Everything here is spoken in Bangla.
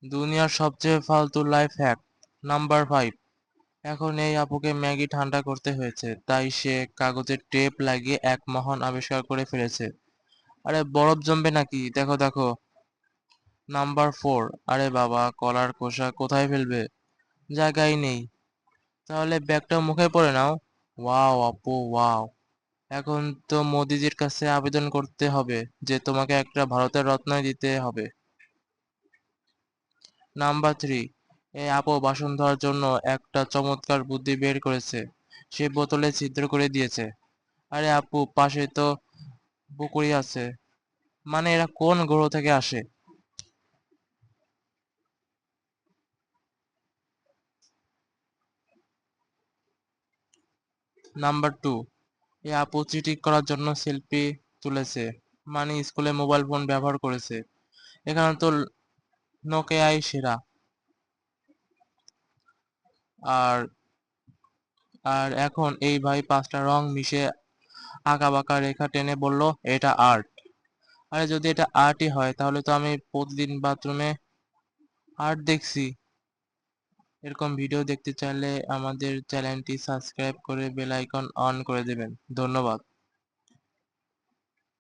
দুনিয়ার সবচেয়ে ফালতু লাইফ হ্যাক নাম্বার 5। এখন এই আপুকে ম্যাগি ঠান্ডা করতে হয়েছে, তাই সে কাগজের টেপ লাগিয়ে এক মহান আবিষ্কার করে ফেলেছে। আরে বরফ জমবে নাকি? দেখো দেখো। নাম্বার 4। আরে বাবা, কলার খোসা কোথায় ফেলবে? জায়গাই নেই। তাহলে ব্যাগটা মুখে পরে নাও। ওয়াও আপু, ওয়াও। এখন তো মোদিজির কাছে আবেদন করতে হবে যে তোমাকে একটা ভারতের রত্ন দিতে হবে। নাম্বার 3। এই আপু বাসন ধোয়ার জন্য একটা চমৎকার বুদ্ধি বের করেছে। সে বোতলে ছিদ্র করে দিয়েছে। আরে আপু, পাশে তো পুকুরই আছে। মানে এরা কোন গ্রহ থেকে আসে? নাম্বার 2। এই আপু চিটিং করার জন্য সেলফি তুলেছে। মানে স্কুলে মোবাইল ফোন ব্যবহার করেছে। এখানে তো নোকিয়াই সেরা। আর আর এখন এই ভাই 5টা রং মিশে আঁকাবাঁকা রেখা টেনে বলল এটা আর্ট। আরে যদি এটা আর্টই হয় তাহলে তো আমি প্রতিদিন বাথরুমে আর্ট দেখছি। এরকম ভিডিও দেখতে চাইলে আমাদের চ্যানেলটি সাবস্ক্রাইব করে বেল আইকন অন করে দেবেন। ধন্যবাদ।